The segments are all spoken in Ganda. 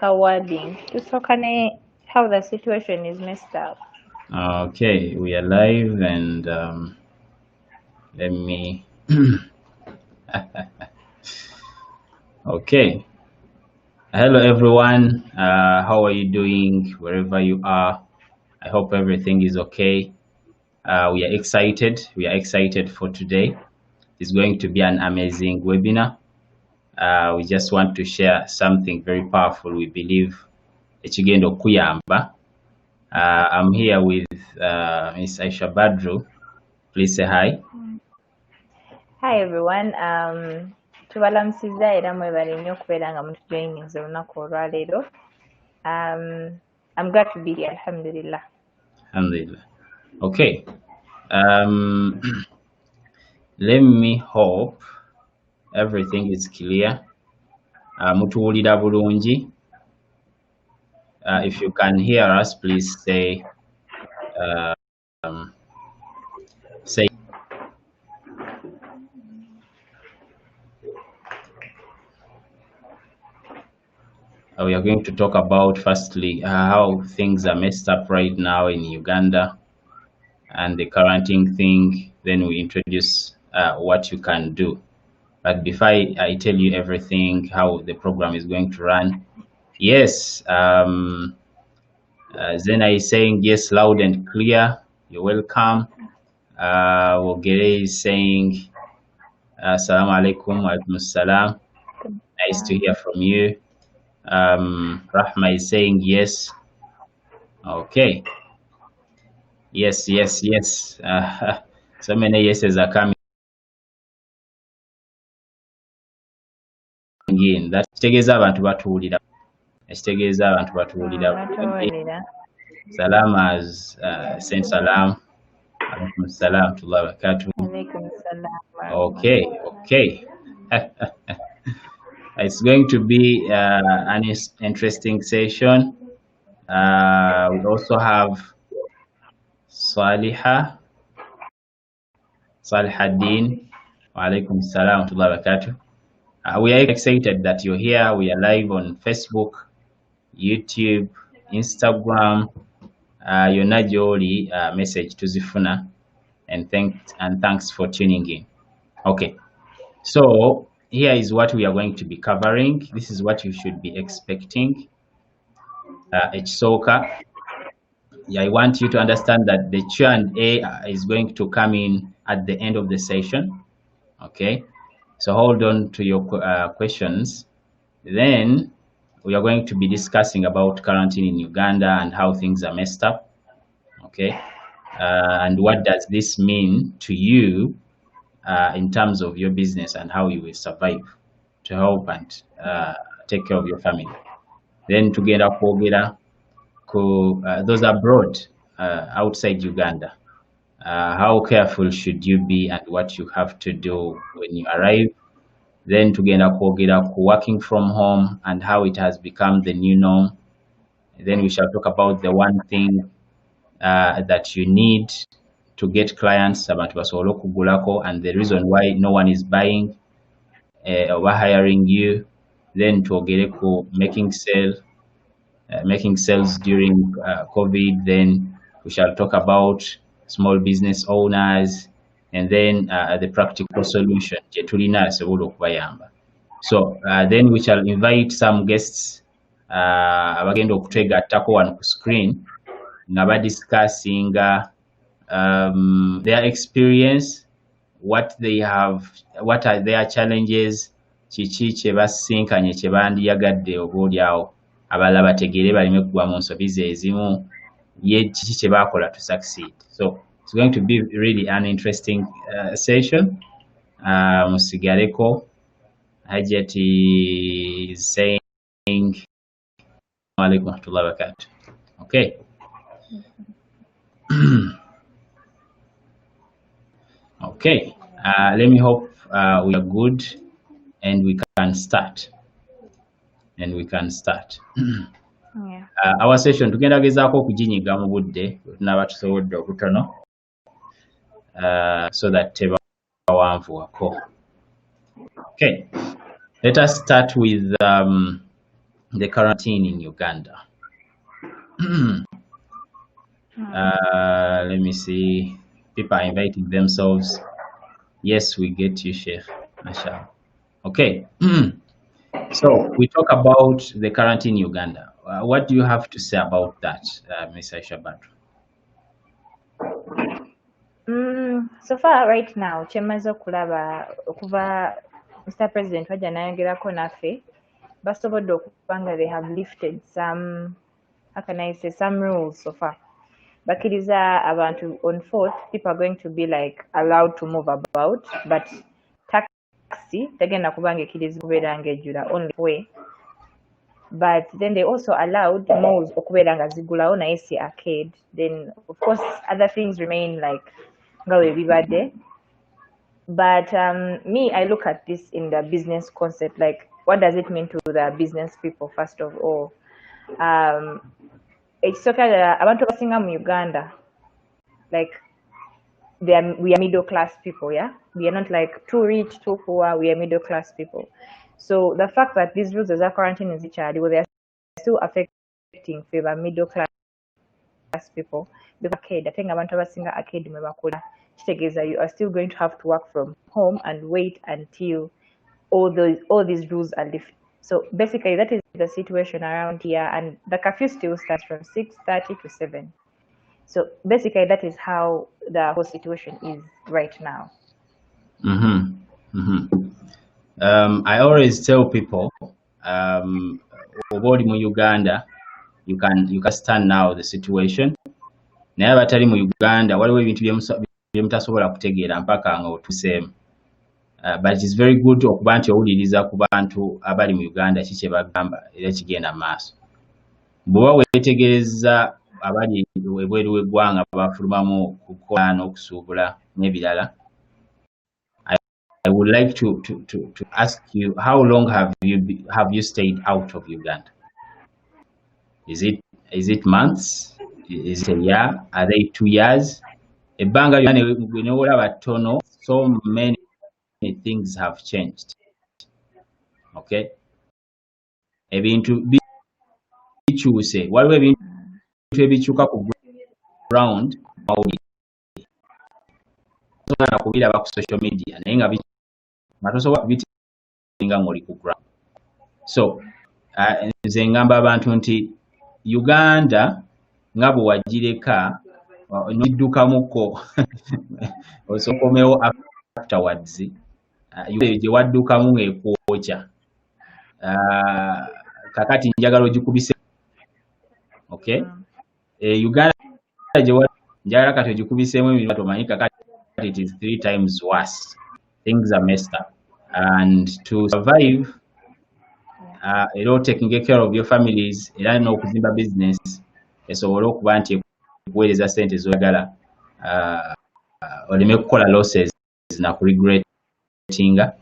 wording. How the situation is messed up. Okay, we are live and let me. Okay. Hello, everyone. How are you doing wherever you are? I hope everything is okay. We are excited. We are excited for today. It's going to be an amazing webinar. We just want to share something very powerful. We believe ekigenda okuyamba. I'm here with Miss Aisha Badru. Please say hi. Hi everyone. Tubalamusizza era mwebale nnyo okubeera nga mutujoyininze olunaku olwaleero. I'm glad to be here, alhamdulillah. Alhamdulillah. Okay. Let me hope everything is clear. Mutuwulira bulungi. If you can hear us, please say say. We are going to talk about firstly how things are messed up right now in Uganda and the quarantine thing. Then we introduce what you can do. But before I tell you everything, how the program is going to run, yes, Zena is saying yes, loud and clear. You're welcome. Wogere is saying assalamu alaikum wa alaikum assalam. Nice to hear from you. Rahma is saying yes. Okay. Yes. So many yeses are coming in. That kitegeeza abantu batuwulira. Ekitegeeza abantu batuwulira. Salam has sent salam. Alaikum salam to Allah barakatuh. Okay. It's going to be an interesting session. We also have Salihaddin. Wa alaikum salam to Allah barakatuh. We are excited that you're here. We are live on Facebook, YouTube, Instagram. Yonna gy'oli message tuzifuna, and thanks for tuning in. Okay, so here is what we are going to be covering. This is what you should be expecting. Ekisooka, I want you to understand that the Q&A is going to come in at the end of the session. Okay, so hold on to your questions. Then we are going to be discussing about quarantine in Uganda and how things are messed up. Okay, and what does this mean to you in terms of your business and how you will survive to help and take care of your family. Then together kwogera ku those abroad outside Uganda. How careful should you be and what you have to do when you arrive. Then tugenda kwogera ku working from home and how it has become the new norm. Then we shall talk about the one thing that you need to get clients, abantu basobole okugulako, and the reason why no one is buying or hiring you. Then twogere ku making sales during COVID. Then we shall talk about small business owners, and then the practical solution gye tulina asobola okubayamba. So then we shall invite some guests abagenda okutwegattako wano ku screen nga badiscussing their experience, what are their challenges, kiki kye basinkanye kye bandiyagadde oboolyawo abalala bategeere baleme kugwa mu nsobi ze ezimu, ye kiki kye baakola to succeed. So it's going to be really an interesting session. Musigareko. Hajat is saying alaikum wa rahmatullahi wa barakatuh. Okay. Okay, let me hope we are good and we can start. Yeah. Our session tugenda gezaako okuginyiga mu budde tunaba tusobodde obutono so that tebawanvuwako. Okay, let us start with the quarantine in Uganda. Let me see. People are inviting themselves. Yes, we get you, Sheikh. Mashallah. Okay. So we talk about the quarantine in Uganda. What do you have to say about that, Ms. Aisha Badru? So far right now kyemaze okulaba okuva Mr. President wajja nayogerako naffe basobodde okuba nga they have lifted some, how can I say, some rules so far. Bakkiriza abantu on 4th, people are going to be like allowed to move about, but taxi tegenda kuba nga ekkirizibwa okubeera nga ejjula only way. But then they also allowed malls okubeera nga zigulawo naye si arcade. Then of course other things remain like nga bwe bibadde. But me, I look at this in the business concept, like what does it mean to the business people first of all. Ekisooka abantu abasinga mu Uganda, like we are middle class people, yeah? We are not like too rich, too poor, we are middle class people. So the fact that these rules as a quarantine is well, they are still affecting favor middle class people. Because arcade, I think abantu abasinga arcade mwe bakola kitegeeza you are still going to have to work from home and wait until all these rules are lifted. So basically that is the situation around here, and the curfew still starts from 6:30 to 7. So basically that is how the whole situation is right now. I always tell people, obodi mu Uganda, you can stand now the situation. Naye abatali mu Uganda waliwo ebintu bye mutasobola kutegeera mpaka nga otuseemu. But it is very good okuba nti owuliriza ku bantu abali mu Uganda kiki kye bagamba era kigenda maaso. Bw'oba weetegereza abali ebweru w'eggwanga bafulumamu kukola n'okusuubula n'ebirala, I would like to ask you, how long have you stayed out of Uganda? Is it months? Is it a year? Are they 2 years? Ebbanga lyonna ne olaba ttono, so many things have changed. Okay? Ebintu bikyuse, waliwo ebintu ebikyuka ku ground mawulire. Tosobola kubiraba ku social media naye nga tosobola kubitegeera ng'oli ku ground. So nze ngamba abantu nti Uganda nga bwe wagireka n'oddukamuko osokomewo afterwards, gye waddukamu ng'ekwokya. Kakati njagala ogikubise. Okay? Uganda njagala kati ogikubiseemu ebintu tomanyi kakati it is 3 times worse. Things are messed up. And to survive, taking care of your families, era n'okuzimba business esobole okuba nti ekuweereza ssente z'oyagala, oleme kukola losses na ku regrettinga.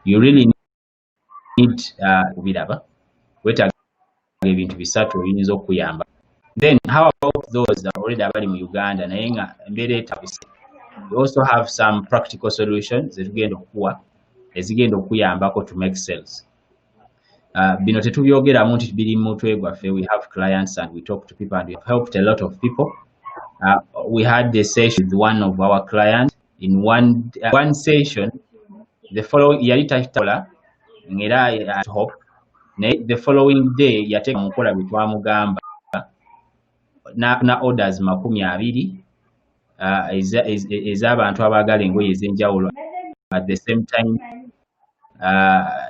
You really need kubiraba. Weetaaga ebintu bisatu ebiyinza okuyamba. Then how about those that already abali mu Uganda naye nga embeera etabuse? We also have some practical solutions ezigenda okuwa ezigenda okuyambako to make sales. Bino tetubyogeramu nti biri mu mutwe gwaffe. We have clients and we talk to people and we have helped a lot of people. We had the session with one of our clients. In one session, the following yali takola ngera at hope. The following day yateeka mu nkola bye twamugamba na orders 20 ez'abantu abaagala engoye ez'enjawulo at the same time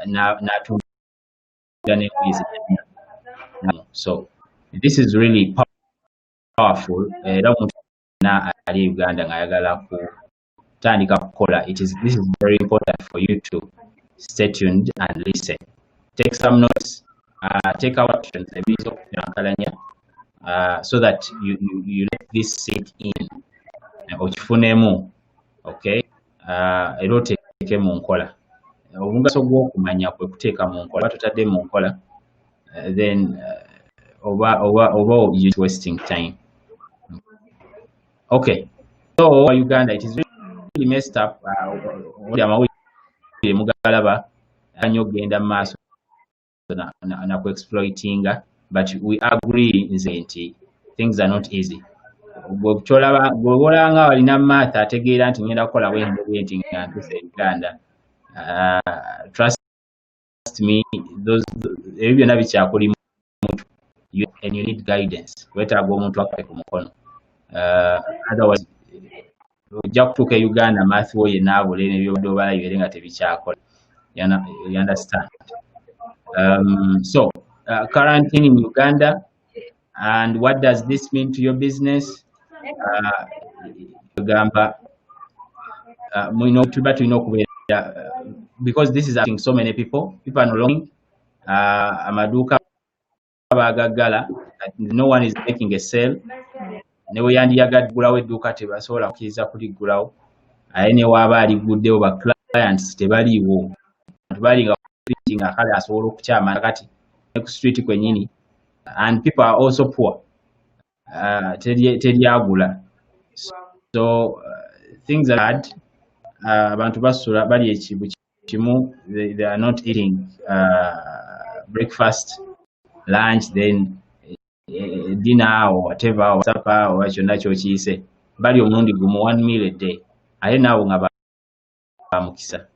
n'atunda n'engoye ez'enjawulo. So this is really powerful. Era omuntu ali Uganda ng'ayagala kutandika kukola, this is very important for you to stay tuned and listen. Take some notes, take our actions so that you let this sink in. Okifunemu, okay? Era oteeke mu nkola. Omugaso gw'okumanya kwe kuteeka mu nkola. Totadde mu nkola, then oba you're wasting time. Okay, so Uganda, it is really messed up. Amawulire mugalaba nnyo okugenda mu maaso nakuexploitinga, but we agree nti things are not easy. Bw'olaba nga walina math ategeera nti ngenda kukola bwenti nga ntuuse Uganda, trust me, ebyo byonna bikyakulimu and you need guidance. Weetaaga omuntu akutte ku mukono. Otherwise ojja kutuuka e Uganda math wo yenna abule n'ebyobadde obala bibeere nga tebikyakola. You understand? So quarantine in Uganda, and what does this mean to your business? Because this is affecting so many people. People are no longer amaduuka baagaggala, no one is making a sale. Ne bwe yandiyagadde kugulawo edduuka tebasobola kukkiriza kuliggulawo, aye ne waaba aliguddewo ba clients tebaliiwo. Abantu bali nga akale asobola okukyama nakati ne ku street kwennyini, and people are also poor. Teryagula. So things are hard. Abantu basula bali ekibu kimu, they are not eating breakfast, lunch, then dinner or whatever, or supper or kyonna kyokiyise, bali omulundi gumu 1 meal a day. Aye naawo nga bamukisa.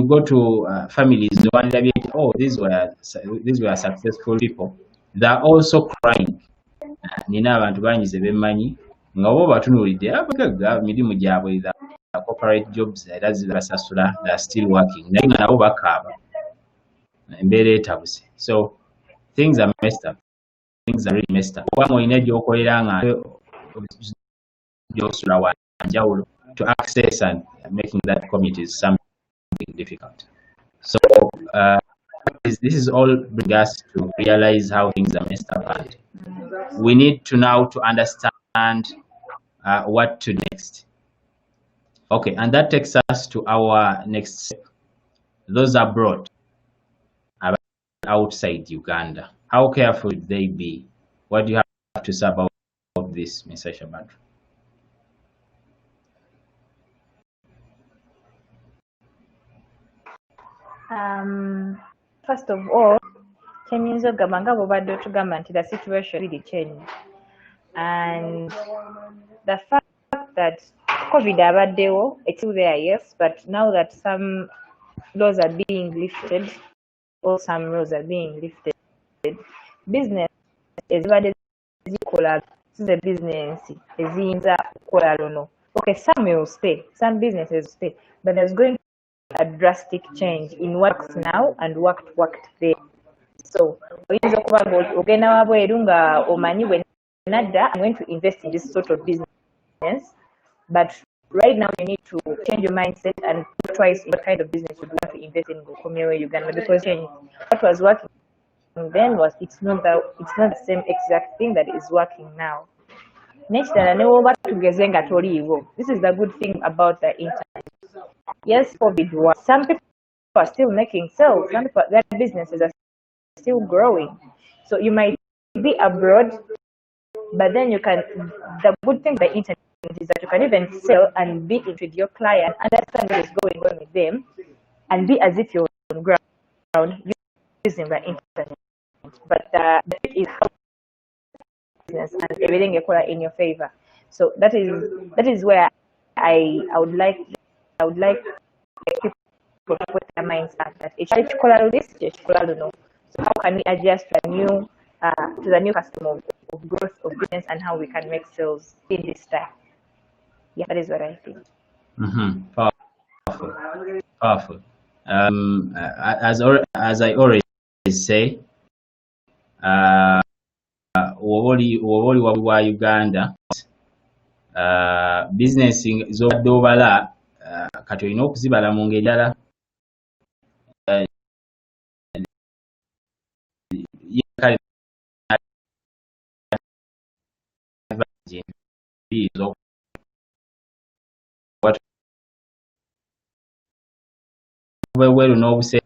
You go to families, oh, these were successful people. They are also crying. Nina abantu banyize bemmanyi nga bo batunuulidde abagagga mirimu gyabwe, the corporate jobs era zibasasula, they are still working, naye nga nabo bakaaba embeera etabuse. So things are messed up. Things are really messed up. Kubanga olina gy'okolera nga gy'osula wa njawulo, to access and making that commute is something difficult. So this is all bring us to realize how things are messed up, and we need to now to understand what to do next. Okay, and that takes us to our next step. Those abroad, outside Uganda, how careful should they be? What do you have to say about this, Mr. Shabandra? First of all, kyemiyinza okugamba nga bw'obadde otugamba nti the situation really changed, and the fact that COVID abaddewo, it's still there, yes, but now that some laws are being lifted, or some rules are being lifted, business ezibadde zikola zize business eziyinza kukola luno. Okay, some will stay, some businesses will stay, but there's going to be a drastic change in what works now and what worked there. So oyinza okuba nga ogenda wabweru nga omanyi bwe nadda I'm going to invest in this sort of business, but right now you need to change your mindset and think twice what kind of business you want to invest in Gokomero, Uganda, because what was working then it's not the same exact thing that is working now. Next time, this is the good thing about the internet. Yes, COVID was. Some people are still making sales. Some people, their businesses are still growing. So you might be abroad, but then you can. The good thing about the internet is that you can even sell and be into your client, understand what is going on with them, and be as if you're on ground using the internet. But the trick is how business and everything you call in your favor. So that is where I would like people to put their minds at that. So how can we adjust to the new custom of growth of business and how we can make sales in this time? Yeah, that is what I think. Powerful. As I always say, woboli wa Uganda, business z'obadde obala kati olina okuzibala mu ngeri endala. Bweru n'obuse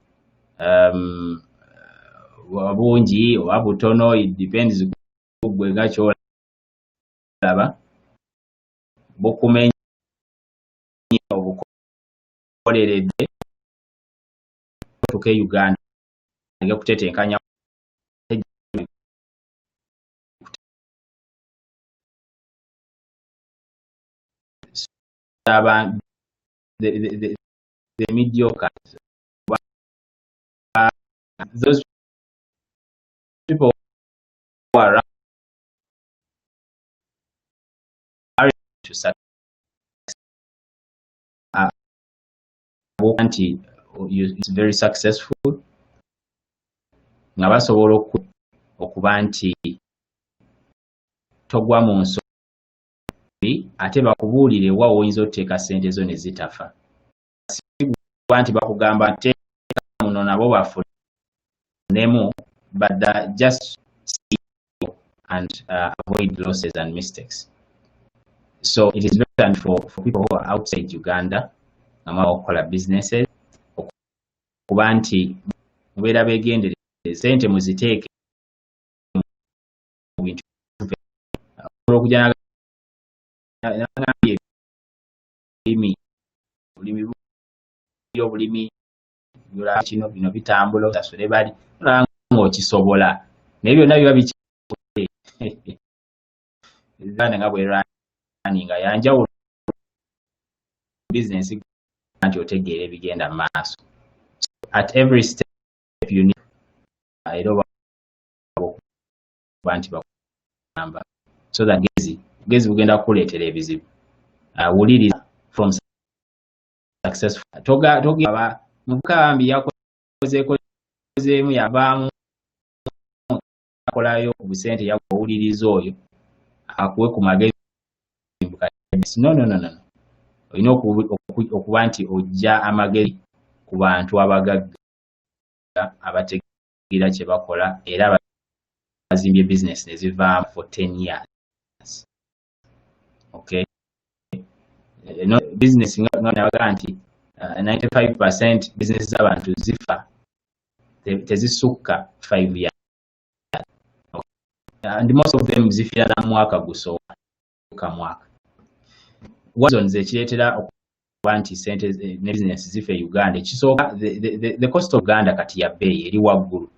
bungi oba butono, it depends gwe nga kyolaba bukumenye obukoleredde tuke Uganda kutetenkanya the mediocre. Those people who are around to success is very successful nga basobola okuba nti togwa mu nsobi ate bakubuulire wa oyinza oteeka ssente zo ne zitafa. Sigwa nti bakugamba teeka muno nabo bafunemu, but just see and avoid losses and mistakes. So it is very important for people who are outside Uganda okukola businesses okuba nti mubeera beegendereze, ssente muziteeke mu bintu okujja n'agambye obulimi kino bino bitambula osasule bali olaba ng'okisobola naye byonna biba bikikutte Uganda nga bweraninga yanjawulo business nti otegeera ebigenda mu maaso. At every step you need era okuba nti bakugamba so that gezi bugenda kukuleetera ebizibu. Wuliriza from successful. Togamba muvubuka bambi yakozeemu yavaamu akolayo ku busente yawuliriza oyo akuwe ku magezi. No. Olina okuba nti ojja amagezi ku bantu abagagga abategeera kye bakola era bazimbye business ne zivaamu for 10 years. Okay. No business nga nabaga nti 95% business z'abantu zifa tezisukka 5 years. And most of them zifira na mwaka gusooka mwaka. Reasons ekireetera okuba nti sente ne business zife Uganda ekisooka the cost of Uganda kati ya bbeeyi eri waggulu.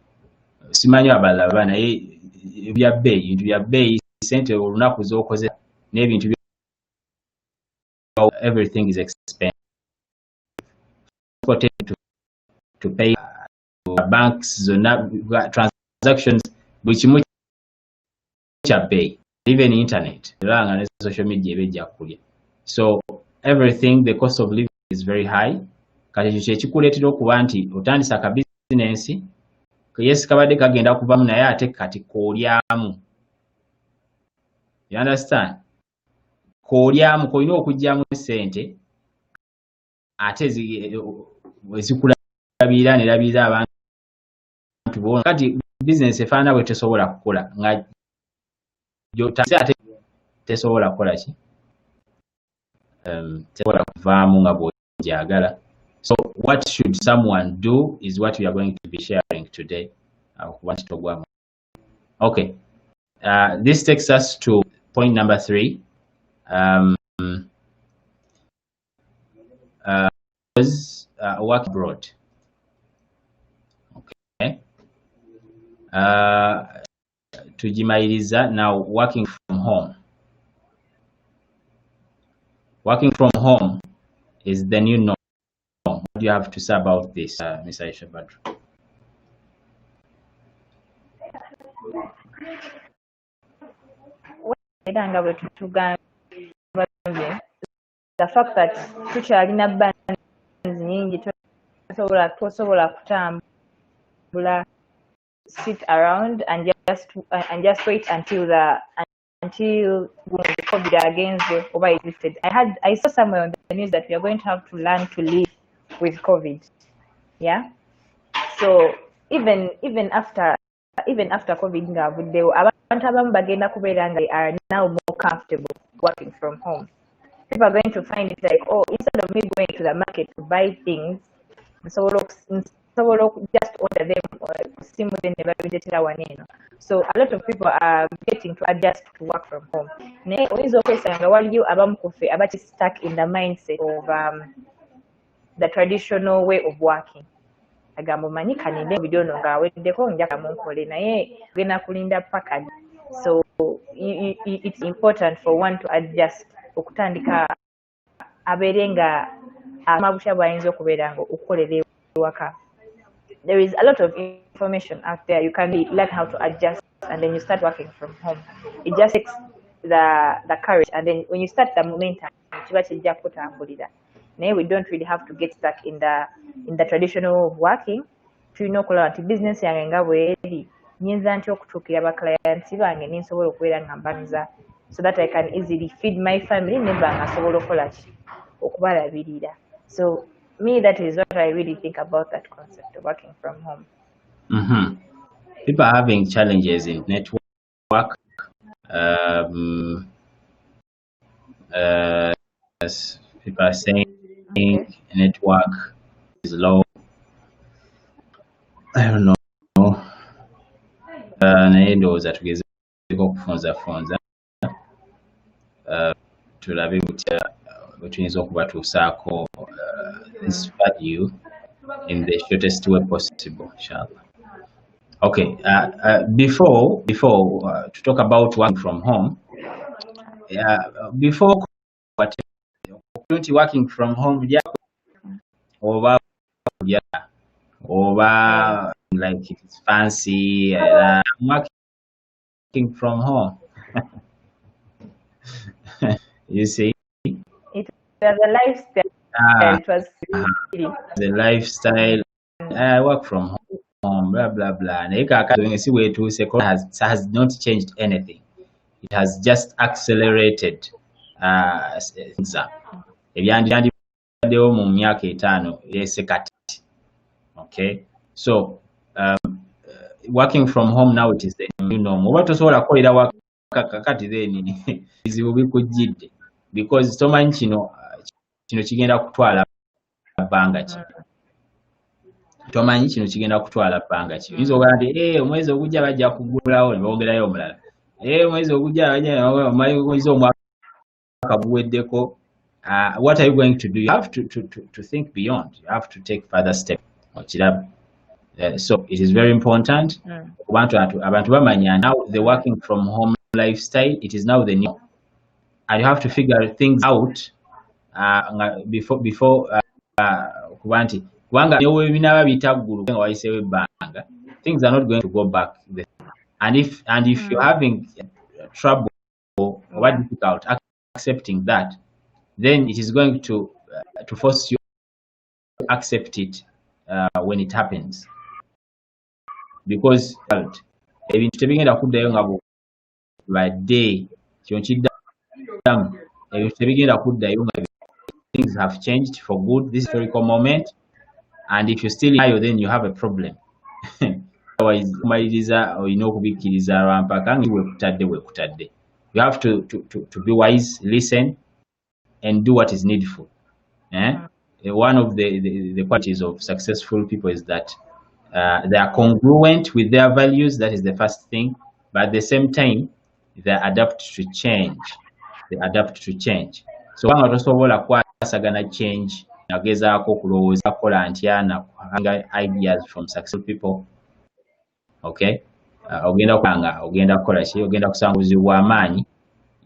Simanyi abalaba naye ebintu bya bbeeyi sente olunaku z'okoze n'ebintu everything is expensive. To pay banks zonna transactions buli kimu kya bbeeyi, even internet nga ne social media ebejja kulya. So everything, the cost of living is very high. Kati ekyo kyekikuleetera okuba nti otandisa ka bizinensi yes kabadde kagenda kuvamu naye ate kati koolyamu. You understand? Koolyamu kolina okugyamu ssente ate ezikulabirira nerabirira abantu bona. Kati bizinensi efaanana bwe tesobola kukola nga gy'otandise ate tesobola kukola ki? Tesobola kuvaamu nga bw'ogyagala. So what should someone do is what we are going to be sharing today. Okay. This takes us to point number 3. Work abroad. Okay. Tujimayiriza now working from home. Working from home is the new norm. What do you have to say about this, Ms. Aisha Badru? The fact that tukyalina bands nyingi tosobola kutambula, sit around and just wait until the COVID again over is lifted. I saw somewhere on the news that we are going to have to learn to live with COVID. Yeah. So even after COVID abantu abamu bagenda kubeera nga they are now more comfortable working from home. People are going to find it like, oh, instead of me going to the market to buy things, so just order them so a lot of people are getting to adjust to work from home. While you are stuck in the mindset of the traditional way of working. So it's important for one to adjust okutandika abeere nga amabutya bw'ayinza okubeera nga okukolera ewaka. There is a lot of information out there. You can learn how to adjust, and then you start working from home. It just takes the courage, and then when you start the momentum, we don't really have to get stuck in the traditional way of working. Tulina okulaba nti business yange nga bweri nyinza ntya okutuukira baklayenti bange ninsobola okubeera nga mbanuza so that I can easily feed my family neba nga nsobola okukola ki okubalabirira. So me, that is what I really think about that concept of working from home. People are having challenges in network. People are saying network is low. I don't know. Naye ndowooza tugezeeko okufunzafunza tulabe butya bwe tuyinza okubatuusaako this value in the shortest way possible, inshallah. Okay, before to talk about working from home, before working from home, over like it's fancy. I'm working from home. You see, it was a lifestyle. It was the lifestyle. I work from home, blah blah blah. Has not changed anything. It has just accelerated things up. Okay, so working from home now, it is the new norm. Because tomanyi kino kigenda kutwala bbanga ki. Tomanyi kino kigenda kutwala bbanga ki. Oyinza okugaa nti omwezi ogujja bajja kugulawo ne boogerayo omulala. Omwezi ogujja oyinza omwaka guweddeko. What are you going to do? You have to think beyond. You have to take further steps. So it is very important. Abantu bamanya now the working from home lifestyle, it is now the new. And you have to figure things out before kubanga nebinaba bitaggulu nga wayiseewo ebbanga, things are not going to go back there. And if you're having trouble or difficult accepting that, then it is going to force you to accept it when it happens, because ebintu tebigenda kuddayo nga badde kyonkiddmu, ebintu tebigenda kuddayo nga things have changed for good, this historical moment, and if you still higher, then you have a problem. Otherwise kumaliriza olina okubikkiriza lwampaka nga wekutadde. You have to be wise, listen and do what is needful. One of the qualities of successful people is that they are congruent with their values. That is the first thing. But at the same time, they adapt to change. So wanga tosobola kwasagana change nagezaako okulowooza kola ntya na ideas from successful people. Okay, ogenda kukola ki, ogenda kusanga obuzibu bw'amaanyi.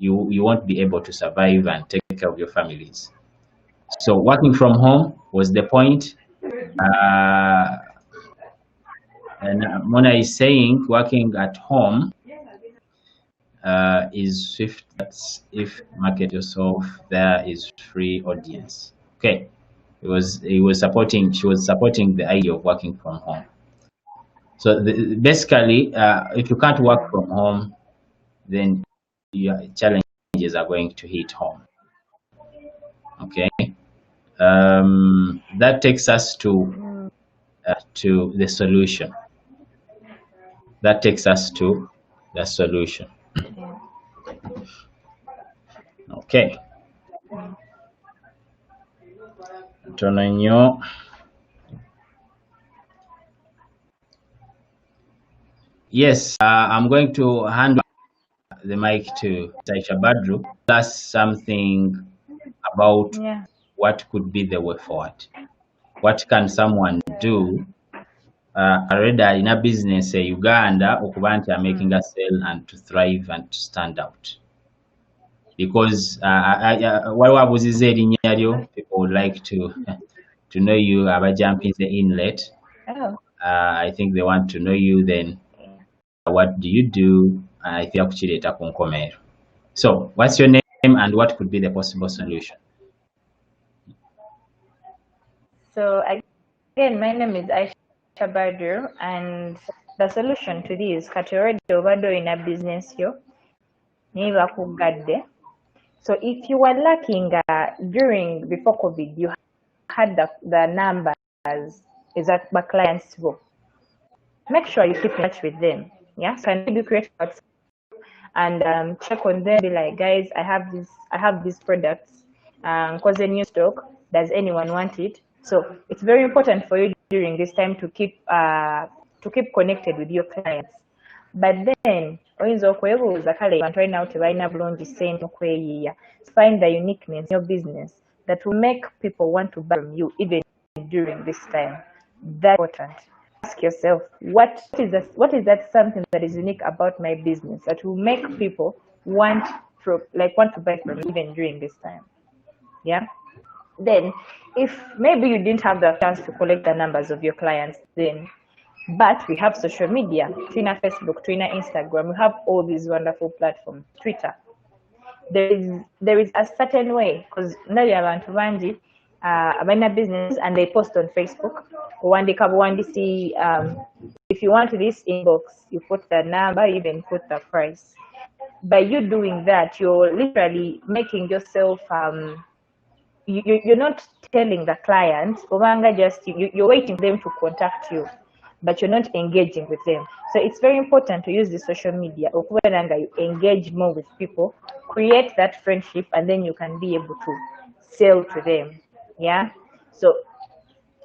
You won't be able to survive and take care of your families. So working from home was the point. And Mona is saying working at home is if market yourself, there is free audience. Okay, she was supporting the idea of working from home. So basically, if you can't work from home, then your challenges are going to hit home. Okay, that takes us to the solution. Okay. Antonio. Yes, I'm going to hand the mic to Taisha Badru. Plus something about what could be the way forward. What can someone do already in a business Uganda okuba nti making a sale and to thrive and to stand out? because waliwo abuuziza erinnya lyo, people would like to to know you abajampinze inlet. Oh. I think they want to know you then. What do you do? I think kukireeta ku nkomeero. So what's your name and what could be the possible solution? So again, my name is Aisha Badru, and the solution to this, kati already obadde in a business yo, naye bakugadde. So if you were lacking before COVID, you had the numbers is that my clients go. Make sure you keep in touch with them. Yeah, so maybe create WhatsApp and check on them. Be like, guys, I have these products. Cause a new stock. Does anyone want it? So it's very important for you during this time to keep connected with your clients. But then oyinza okwebuuza kale abantu balina tebalina bulungi ssente okweyiiya. Find the uniqueness in your business that will make people want to buy from you even during this time. That's important. Ask yourself, what is that something that is unique about my business that will make people want to buy from me even during this time? Yeah. Then, if maybe you didn't have the chance to collect the numbers of your clients, but we have social media, Twitter, Facebook, Twitter, Instagram. We have all these wonderful platforms. Twitter. There is a certain way, because now you have abantu bangi abalina business and they post on Facebook. See, if you want this inbox, you put the number, you even put the price. By you doing that, you're literally making yourself you're not telling the client, you're waiting for them to contact you, but you're not engaging with them. So it's very important to use the social media. You engage more with people, create that friendship, and then you can be able to sell to them. Yeah. So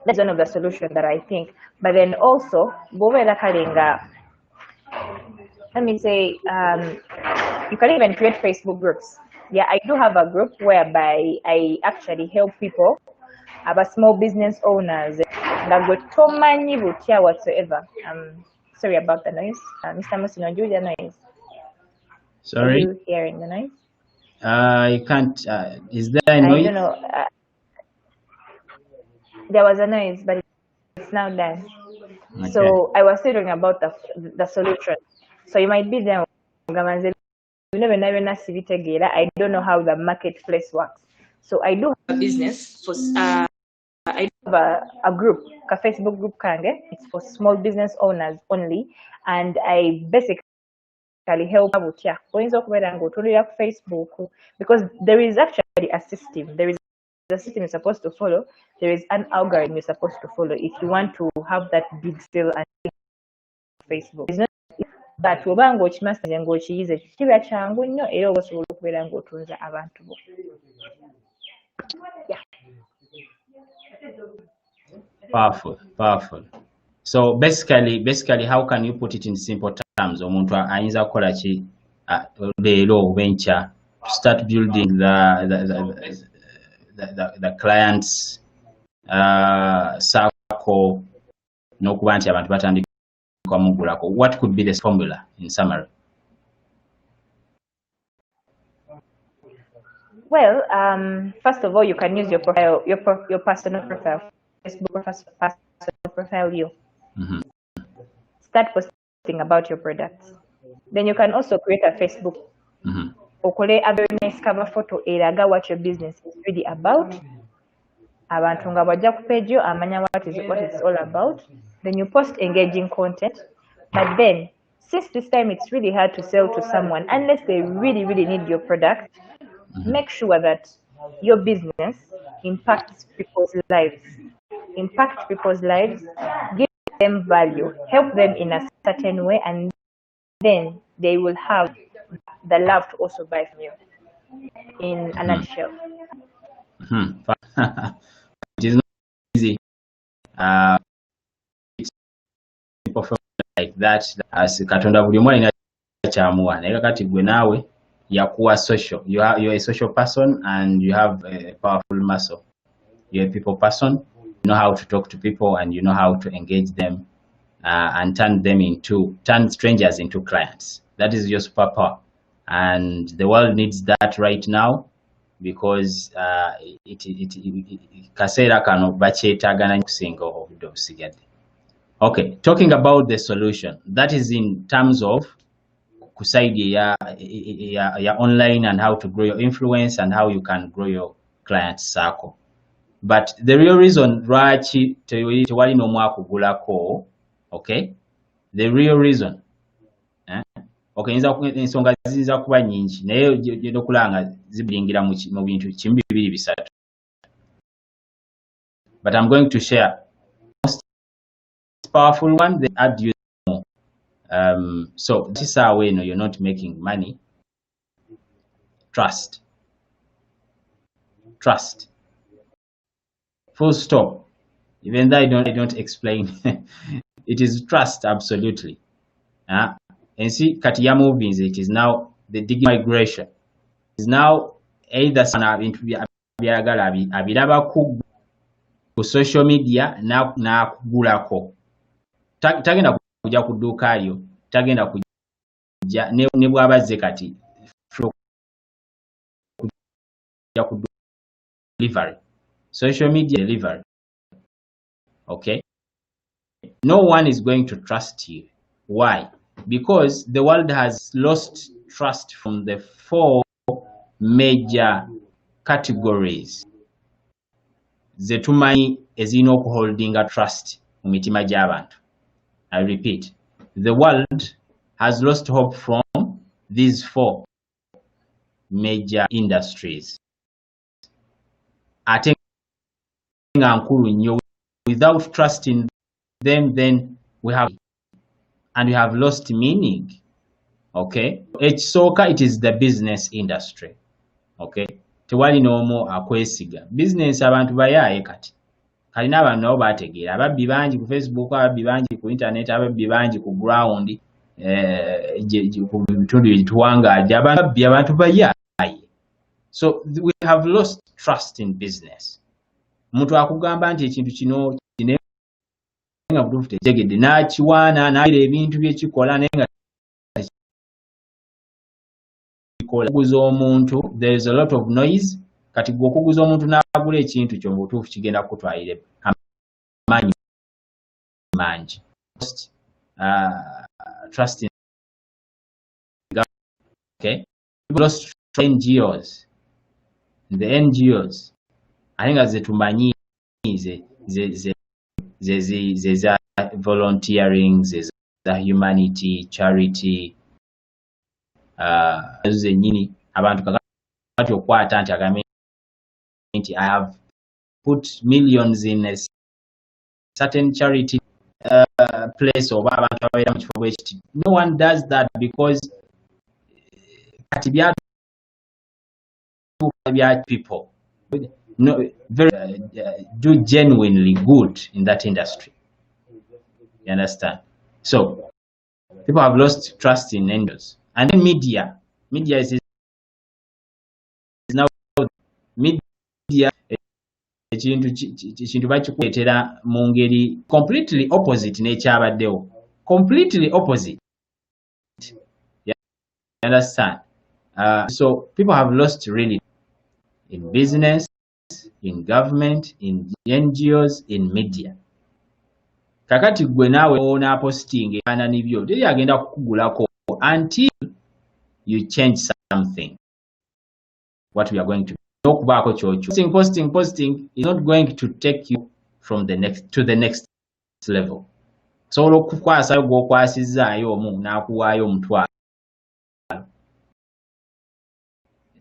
that's one of the solutions that I think. But then also, let me say, you can even create Facebook groups. Yeah, I do have a group whereby I actually help people, small business owners, whatsoever. Sorry about the noise. Mr. Musino, do the noise. Sorry? Are you hearing the noise? You can't. Is there a noise? I don't know. There was a noise, but it's now done. Okay. So I was talking about the solution. So you might be there. I don't know how the marketplace works. So I do have a business for I do have a group, a Facebook group it's for small business owners only, and I basically help out Facebook, because there is actually a system. There is a system you're supposed to follow. There is an algorithm you're supposed to follow if you want to have that big sale on Facebook. It's not, but oba ng'okimasinze ng'okiyize kiba kyangu nnyo era oba osobola okubeera ng'otunza abantu bo. Yeah. Powerful. So basically, how can you put it in simple terms? Omuntu ayinza kukola ki leero venture to start building the clients circle n'okuba nti abantu batandika mugulako. What could be the formula in summary? Well, first of all, you can use your profile, your personal profile, Facebook personal profile. Mm-hmm. Start posting about your products. Then you can also create a Facebook. Okole a very nice cover photo eraga what your business is really about. Abantu nga bajja ku page yo amanya what it's all about. Then you post engaging content. But then, since this time it's really hard to sell to someone unless they really need your product, make sure that your business impacts people's lives. Give them value, help them in a certain way, and then they will have the love to also buy from you. In a nutshell. It is not easy. It's like that. As Katonda buli mwana kyamuwa naye kakati gwe naawe yakuwa social. You're a social person and you have a powerful muscle. You're a people person. You know how to talk to people and you know how to engage them and turn strangers into clients. That is your superpower. and the world needs that right now because kaseera kano bakyetaagana kusinga obudde obusigadde. Okay, talking about the solution, that is in terms of kusaidi ya online and how to grow your influence and how you can grow your client circle. But the real reason lwaki tewali n'omu akugulako, okay, the real reason okay, ensonga ziyinza kuba nyingi naye genda okulaba zibiringira mu bintu kimu bibiri bisatu, but I'm going to share most powerful one, they add you more. So this is how we know you're not making money. Trust. Full stop. Even though I don't explain, it is trust absolutely. And see, Katia movings, it is now the digital migration. It is now either abiraba ku social media na kugulako. Tagenda kujja ku dduuka lyo, tagenda kujja ne bw'abazze kati kujja ku delivery. Social media delivery. Okay? No one is going to trust you. Why? Because the world has lost trust from the 4 major categories ze tumanyi ezirina okuholdinga trust mu mitima gy'abantu. I repeat, the world has lost hope from these 4 major industries. Ate nga nkulu nnyo, without trusting them, then we have lost meaning. Okay, ekisooka, it is the business industry. Okay, tewali n'omu akwesiga business. Abantu bayaaye kati kalina abantu nabo bategeera, ababbi bangi ku Facebook, ababbi bangi ku internet, ababbi bangi ku ground, ku bitundu ebituwangaaje, abantu bayaaye. So we have lost trust in business. Omuntu akugamba nti ekintu kino nga butuufu tekitegedde, n'akiwaana n'agira ebintu byekikola naye nga okuguza omuntu, there is a lot of noise. Kati gwe okuguza omuntu n'agula ekintu kyo mu butuufu kigenda kutwalira amaanyi mangi. Trust in government. Okay, people lost NGOs. The NGOs ate nga ze tumanyi ze za volunteering, ze za humanity, charity, zennyini abantu kakati okwata nti agambe nti I have put millions in a certain charity place oba abantu ababeera mu kifo bwekiti. No one does that because kati bya people do genuinely good in that industry. You understand? So people have lost trust in NGOs. And then media is now media ekintu bakikuleetera mu ngeri completely opposite n'ekyabaddewo, completely opposite. You understand? So people have lost really in business, in government, in NGOs, in media. Kakati gwe naawe onaapostinga ebifaananyi byo teri agenda kukugulako until you change something. What we are going to do. Okubaako kyokyo. Posting is not going to take you from the next level. Sobola okukwasayo gw'okwasizaayo omu n'akuwaayo omutwalo.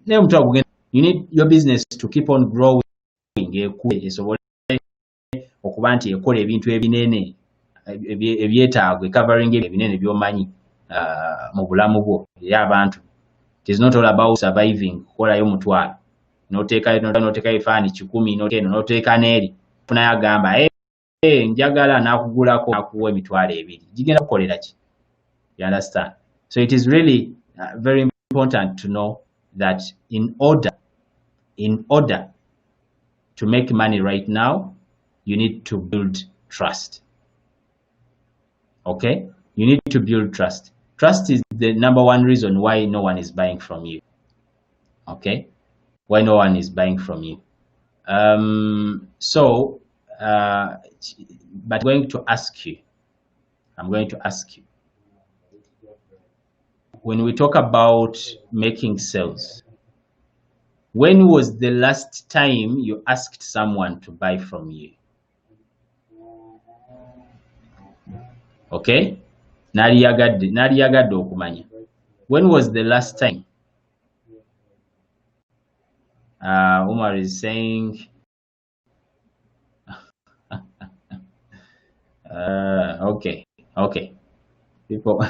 Naye omutwalo gugenda. You need your business to keep on growing. Esobole okuba nti ekola ebintu ebinene ebyetaago, covering ebinene by'omanyi mu bulamu bwo eri abantu. It is not all about surviving. Kukolayo omutwalo n'oteekayo ebifaananyi 10 n'oteeka n'eri funayo agamba njagala n'akugulako n'akuwa emitwalo 2 gigenda kukolera ki? You understand? So it is really very important to know that in order to make money right now, you need to build trust. Okay? You need to build trust. Trust is the number one reason why no one is buying from you. Okay? Why no one is buying from you. But I'm going to ask you, when we talk about making sales, when was the last time you asked someone to buy from you? Okay? Naliyagadde okumanya. When was the last time? Umar is saying, okay. People,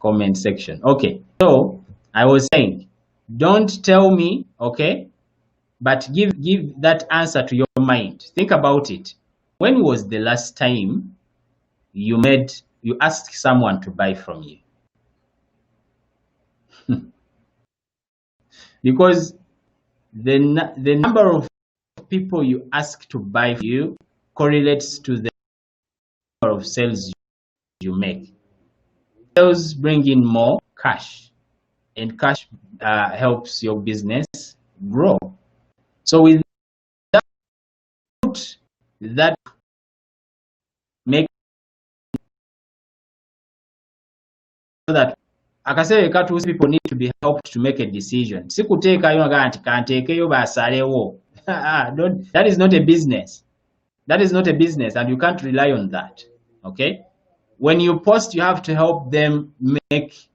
comment section. Okay. So I was saying, don't tell me, okay, but give that answer to your mind. Think about it. When was the last time you asked someone to buy from you? Because the number of people you ask to buy from you correlates to the number of sales you make. Sales bring in more cash, and cash helps your business grow. So without that, make so that akaseera katuuse, people need to be helped to make a decision. Sikuteekayo nga nti kanteekeyo basalewo. That is not a business. That is not a business, and you can't rely on that. Okay? When you post, you have to help them make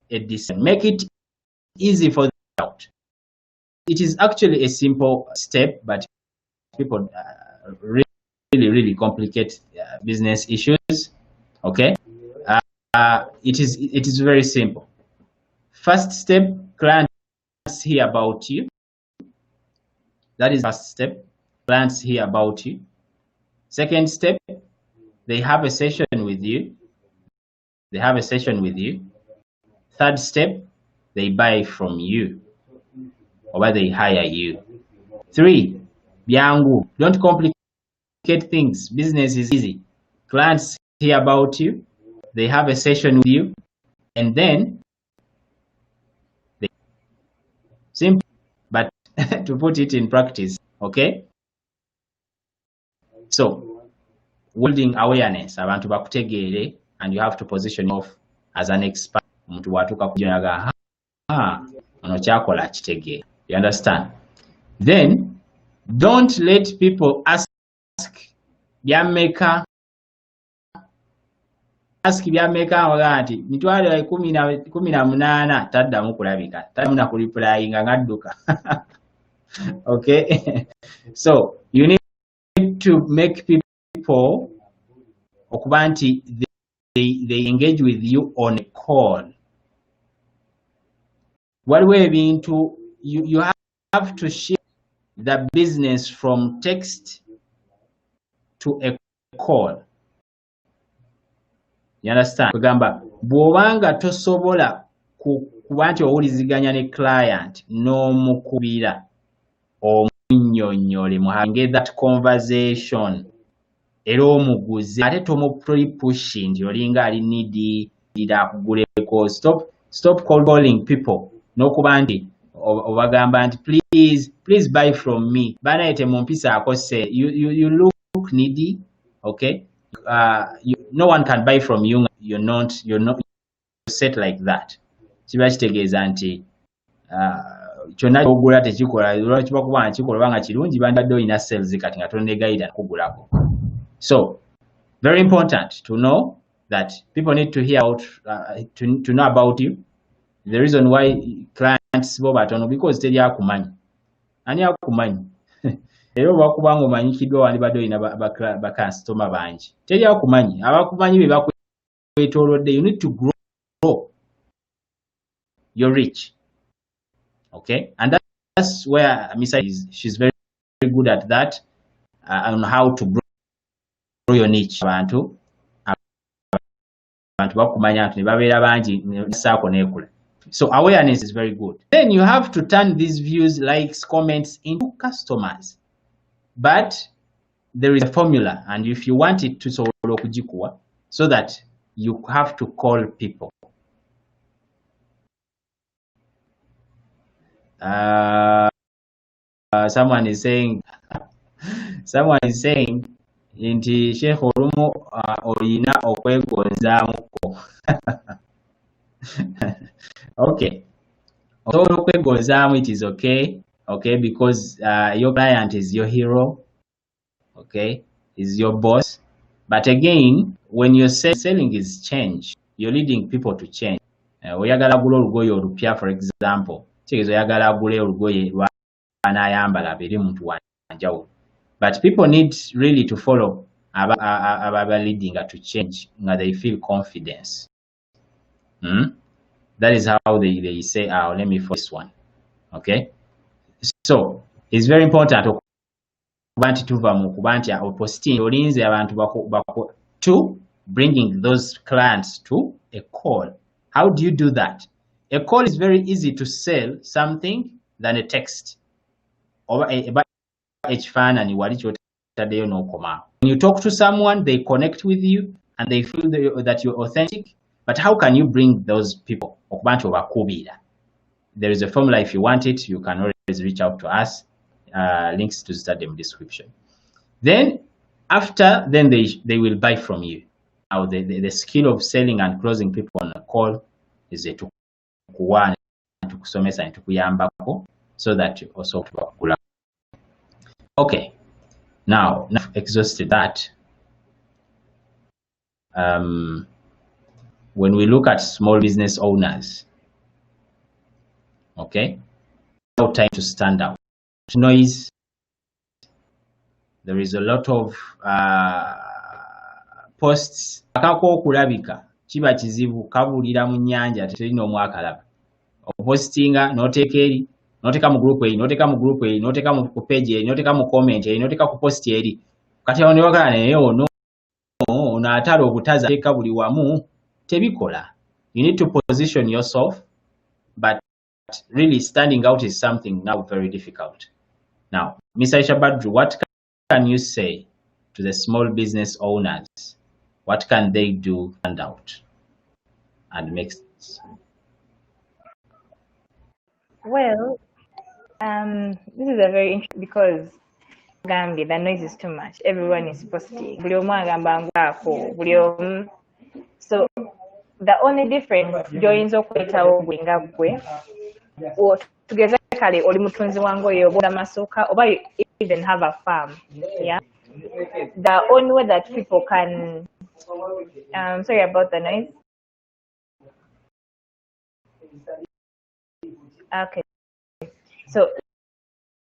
a decision. Make it easy for them out. It is actually a simple step, but people really complicate business issues. Okay? It is very simple. First step, clients hear about you. That is first step. Clients hear about you. Second step, they have a session with you. Third step, they buy from you, or they hire you. 3, byangu. Don't complicate things. Business is easy. Clients hear about you. They have a session with you, and then simple, but to put it in practice. Okay? So, building awareness, abantu bakutegeere, and you have to position yourself as an expert. Omuntu bw'atuuka ku jonaga, ono kyakola akitegeera. You understand? Then, don't let people ask byameka oga nti mitwalo 18 taddamu kulabika, taddamu na kuliplayinga ngadduka. Okay? So you need to make people okuba nti they engage with you on a call. Waliwo ebintu you have to shift the business from text to a call. You understand? Kugamba bw'obanga tosobola kuba nti owuliziganya ne client n'omukubira omunnyonnyole muhange that conversation era omuguzi ate tomupushi nti olinga ali needira akuguleko. Stop calling people n'okuba nti obagamba nti please buy from me. Banaye temumpisaako se. You look needy. Okay? No one can buy from you. You're not set like that. Kiba kitegeeza nti kyonna ogula tekikola lwaki bakuba nti kikola banga kirungi bandadde olina sales kati nga tonegayita kugulako. So very important to know that people need to hear out to know about you. The reason why clients bo batono because teri akumanyi. Ani akumanyi? Era bakubanga omanyikiddwa wandibadde olina bakasitoma bangi. Teri akumanyi. Abakumanyi be bakwetoolodde. You need to grow your reach. Okay? And that's where Misa is. She's very good at that, on how to grow your niche. Abantu bakumanya nti babeera bangi saako nekula. So awareness is very good. Then you have to turn these views, likes, comments into customers. But there is a formula, and if you want it to so that you have to call people. Someone is saying nti Sheikh olumu oyina okwegonzaamuko. Okay. So okwegonzaamu, it is okay, because your client is your hero, okay, is your boss. But again, when you're selling is change, you're leading people to change. Oyagala agula olugoye olupya, for example, kitegeeza oyagala agule olugoye lw'anaayambala abeere muntu wanjawulo. But people need really to follow aba leading to change nga they feel confidence. That is how they say, oh, let me follow this one. Okay? So it's very important okuba nti tuva mu kuba nti posting olinze abantu to bringing those clients to a call. How do you do that? A call is very easy to sell something than a text. When you talk to someone, they connect with you and they feel that you're authentic. But how can you bring those people? There is a formula. If you want it, you can always reach out to us. Links to start in the description. Then after, then they will buy from you. Now the skill of selling and closing people on a call is to kusomesa and tukuyambako, so that you also kula. Okay, now I've exhausted that. When we look at small business owners, okay, no time to stand out. Noise. There is a lot of posts. Akako kulabika kiba kizibu kabulira mu nnyanja terina omwakalaba. Postinga noteka eri, noteka mu group eri, noteka mu group eri, noteka mu page eri, noteka mu comment eri, noteka ku post eri. Kati awo ne wakala neyo no atala obutaza teka buli wamu tebikola. You need to position yourself, but really standing out is something now very difficult. Now, Mr. Aisha Badru, what can you say to the small business owners? What can they do to stand out and make sense? Well, this is a very interesting, because Gambia, the noise is too much. Everyone is posting. So the only difference joins okwetawo bwinga gwe or together kale oli mutunzi wangoye oboda masuka or even have a farm. Yeah. The only way that people can sorry about the noise. Okay. So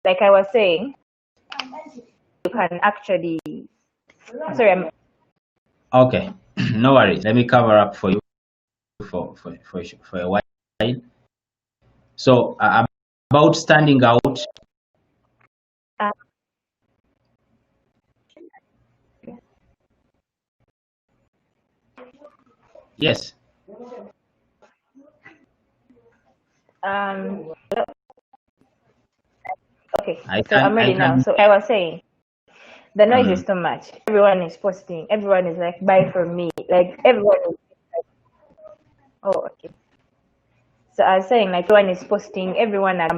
like I was saying, you can actually sorry. Okay, no worries. Let me cover up for you for a while. So about standing out. Yes. Okay. So I'm ready now. So I was saying, the noise is too much. Everyone is posting. Everyone is like, buy from me. Like everyone is like, oh, okay. So I was saying, like, everyone is posting. Everyone is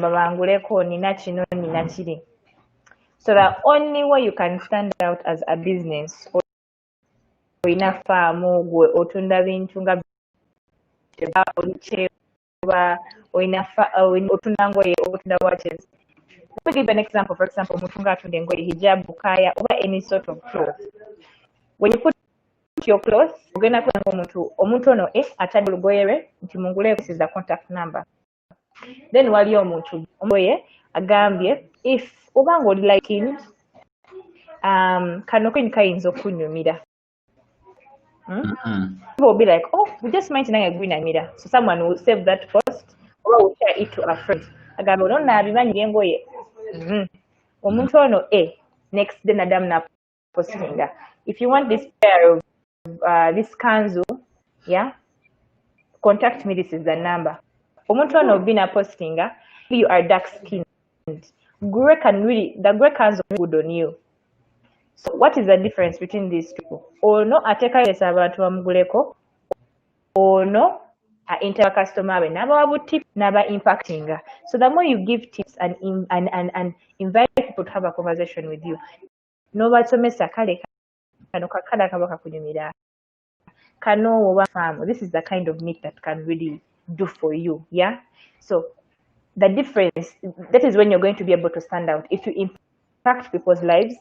so the only way you can stand out as a business, or ina farm gwe otunda bintu nga otunda ngoye otunda watches. Let me give an example. For example, mutunga atunde ngoye, hijab, bukaya, or any sort of clothes. When you put your clothes, ogenda kwanga omuntu ono atadde olugoye lwe nti mungule, this is the contact number. Then wali omuntu omugoye agambye, if obanga oli liking kano kwenyi kayinza okunyumira. People will be like, oh, we just might not agree na mira. So someone will save that first, or will share it to a friend. Agamba ono nabimanyi engoye. Omuntu ono next day nadam na postinga. If you want this pair of this kanzu, yeah, contact me. This is the number. Omuntu ono bina postinga. You are dark skinned. The grey kanzu good on you. So what is the difference between these two? Ono ateka abantu bamuguleko, ono enter customer be n'abawa tip n'aba impacting. So the more you give tips and invite people to have a conversation with you, n'obasomesa kale kano kakala kaba kakunyumira kano woba farm. This is the kind of meat that can really do for you. Yeah. So the difference, that is when you're going to be able to stand out. If you impact people's lives,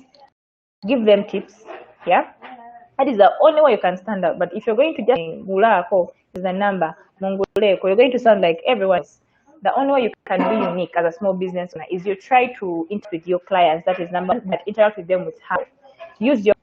give them tips. Yeah. That is the only way you can stand out. But if you're going to just mulako is the number, mongoleko, you're going to sound like everyone else. The only way you can be unique as a small business owner is you try to interact with your clients. That is number one, but interact with them with how. Use your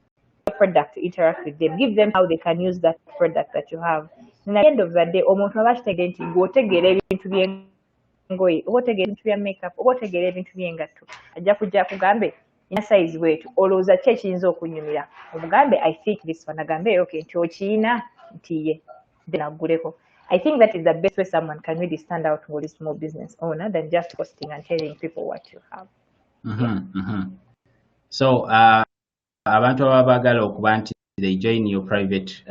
product to interact with them. Give them how they can use that product that you have. And at the end of the day, omuntu aba kitegeera nti bw'otegeera ebintu by'engoye, oba otegeera ebintu bya makeup, oba otegeera ebintu by'engatto, ajja kujja akugambe ina size bwetu, olowooza ki ekiyinza okunyumira, omugambe I think this one, agambe okay nti okiyina nti ye, then agguleko. I think that is the best way someone can really stand out for a small business owner than just posting and telling people what you have. So abantu ababa baagala okuba nti they join your private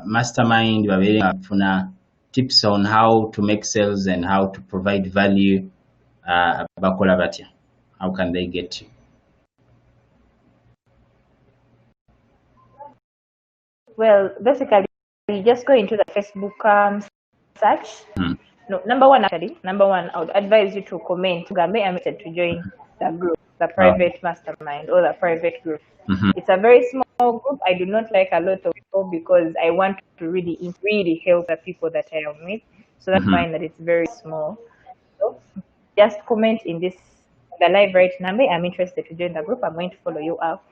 mastermind babeere nga bafuna tips on how to make sales and how to provide value, bakola batya? How can they get you? Well, basically, you just go into the Facebook search. No, number one, I would advise you to comment. I'm interested to join the group, the private mastermind or the private group. It's a very small group. I do not like a lot of people because I want to really help the people that I am with. So that's fine that it's very small. So just comment in the live right now. I'm interested to join the group. I'm going to follow you up.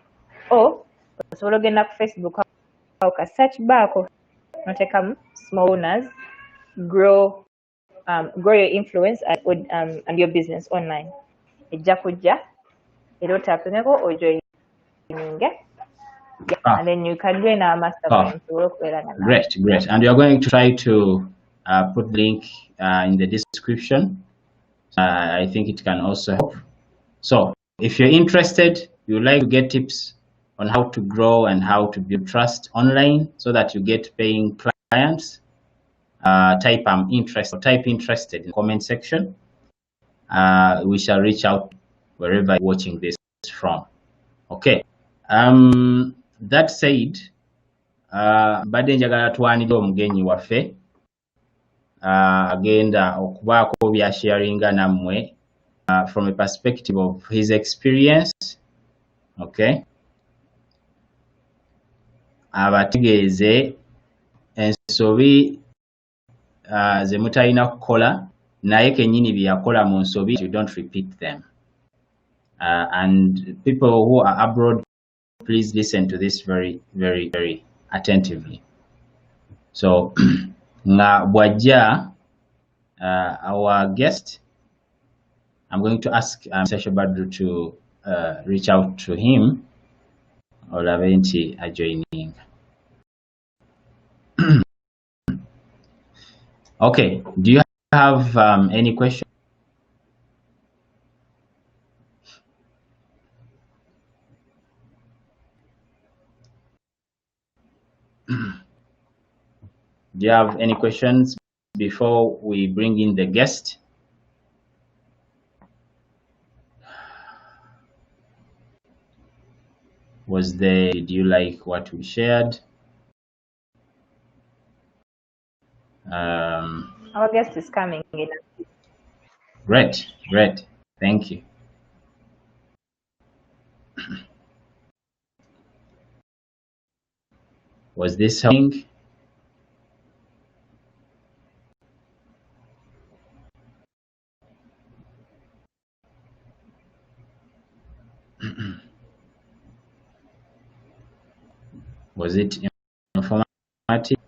Or so log in up Facebook. Search bar of small owners grow your influence and your business online. Ejja kujja era otapingako or joining, and then you can join our mastermind. Great. And we are going to try to put the link in the description. I think it can also help. So if you're interested, you would like to get tips on how to grow and how to build trust online so that you get paying clients, type I'm interested or type interested in the comment section. We shall reach out wherever you're watching this from. Okay. That said, badde njagala twanire omugenyi waffe agenda okubaako byasharinga nammwe from a perspective of his experience. Okay. Abategeeze ensobi ze mutalina kukola naye kennyini bye yakola mu nsobi, you don't repeat them. And people who are abroad, please listen to this very, very, very attentively. So, nga bwajja, our guest, I'm going to ask Mr. Badru to reach out to him. Olabe nti ajoining. Okay, do you have any questions? Do you have any questions before we bring in the guest? Did you like what we shared? Our guest is coming in. Great. Thank you. Was this helping? Was it informative?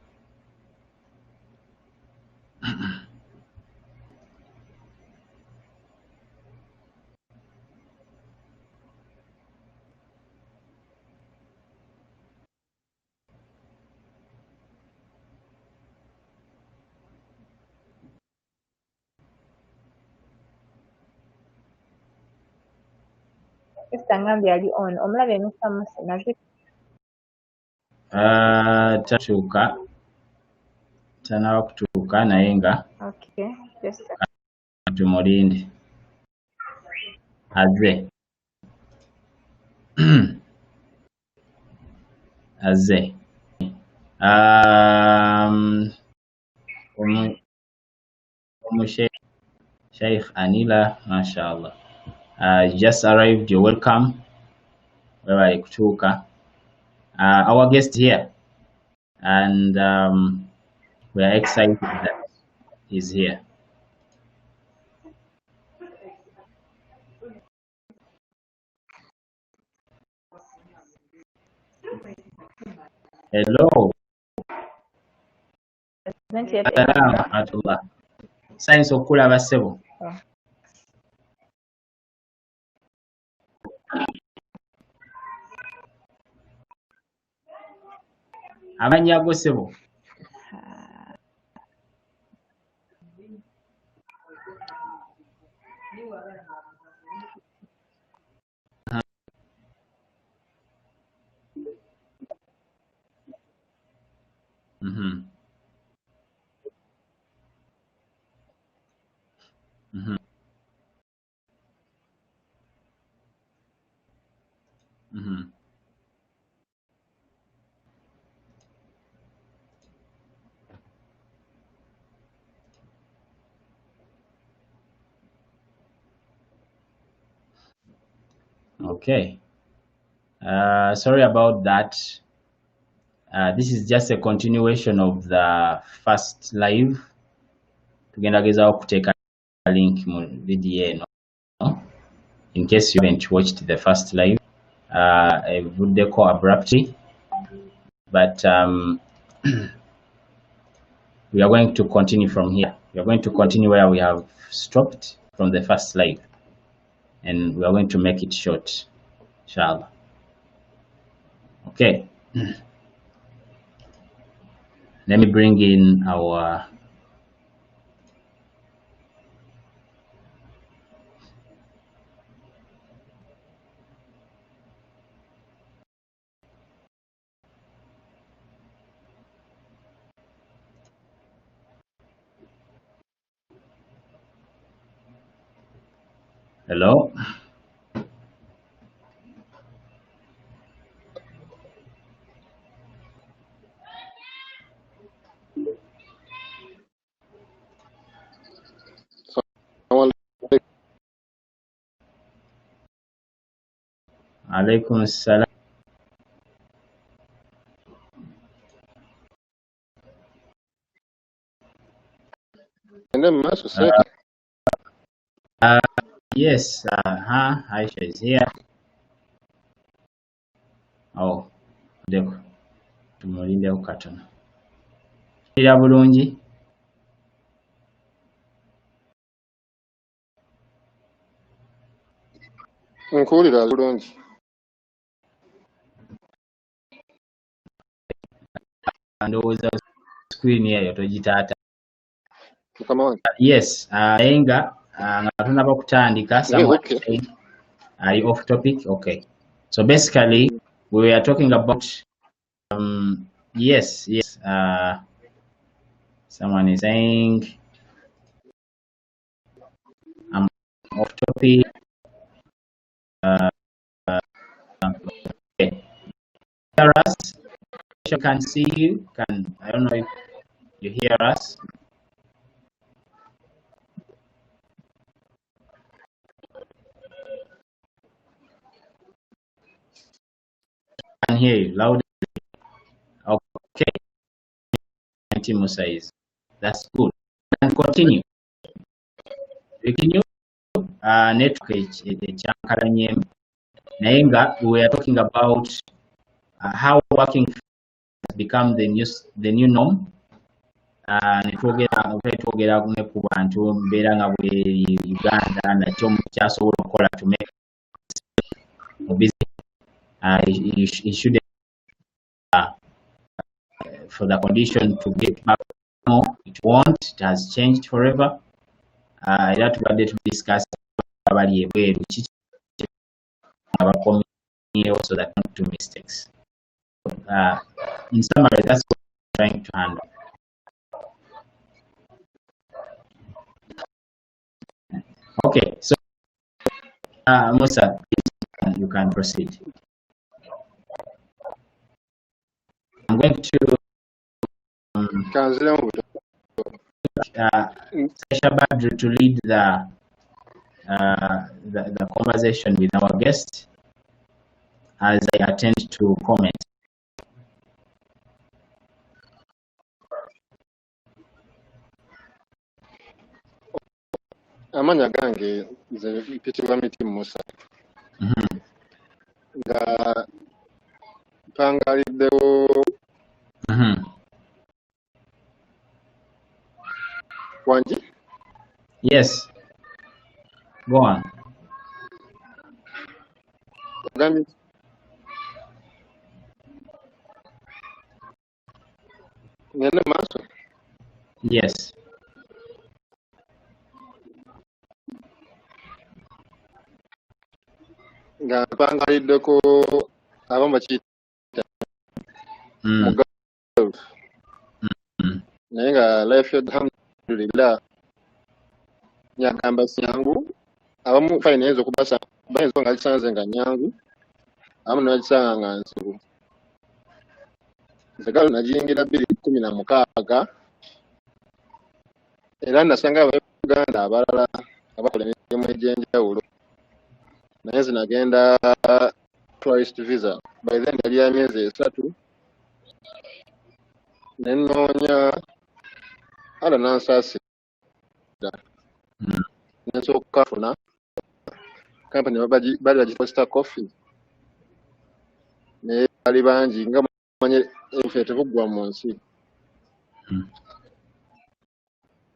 Tatuuka tanaba kutuuka naye nga Okay, just tumulinde azze azze Sheikh Anila, mashallah. Just arrived, you're welcome. Where kutuuka. Our guest here, and we are excited that he's here. Hello. isn't yet Assalamu rahmatullah. Science okulaba ssebo. Amannya go ssebo. Mhm. Mhm. Mhm. Okay. Sorry about that. This is just a continuation of the first live. Tugenda gezaako kuteeka link mu video eno. In case you haven't watched the first live, evuddeko abruptly, but we are going to continue from here. We are going to continue where we have stopped from the first live, and we are going to make it short, inshallah. Okay. Let me bring in our hello. Alaikum assalam. Yes, Aisha is here. Oh, deko. Tumulindeho katono. Ira bulungi. Nkuwulira bulungi. Ndowooza screen eyo togitaata. Mukama wange. Yes, naye nga tunaba kutandika. Someone Okay. said, are you off topic? Okay. So basically, we were talking about, yes. Someone is saying, I'm off topic. Okay. Hear us? I can see you. I don't know if you hear us. I can hear you loud. Okay. Musa is. That's good. And continue. Continue. Network ekyankalanyemu naye nga we are talking about how working has become the new norm. Netwogera ne ku bantu mbeera nga bwe Uganda nakyo kyasobola okukola to make business. It should for the condition to get back. No, it won't. It has changed forever. Era tubadde tudiscuss abali ebweru kiki abakomyewo so that not do mistakes. In summary, that's what I'm trying to handle. Musa, please, you can proceed. I'm going to Sasha Badru to lead the conversation with our guest as I attend to comment. Amanya gange nze mpitibwa miti Musa nga mpangaliddewo wangi. Yes, go on. Ogambye ngende maaso. Yes. Nga mpangaliddeko abamu bakiyita mu golf naye nga life alhamdulillah nyagamba sinyangu abamu fayina yinza okubasa bayinza nga gisanze nga nyangu abamu ne bagisanga nga nzibu. Nze galo nagiyingira 2016 era nasanga Abaganda abalala abakola emirimu egy'enjawulo naye nze nagenda tourist visa by then yali ya myezi 3 ne nnoonya ala nansaasira nensooka kafuna kampani bali bagikosta coffee naye bali bangi nga manye efe tebuggwa mu nsi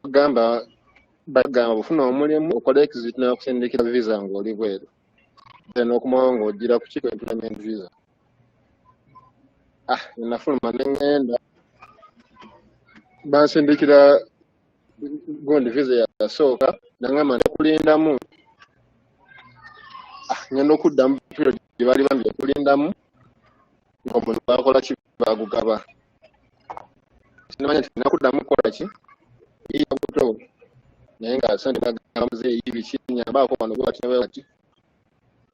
bagamba bufuna omulimu okola exit n'okusindikira visa ng'oli bweru then okumawo ng'ogira ku kiko employment visa. Nafuluma ne ngenda bansindikira gundi visa yasooka nangamba nekulindamu ngenda okuddamu period gye baali bambye okulindamu ng'omuntu bakola ki bagugaba sinamanya nti nakuddamu kukola ki iya buto naye nga sente bagamba muzeeyi biki nyambaako wano bwe bati ne bwe bati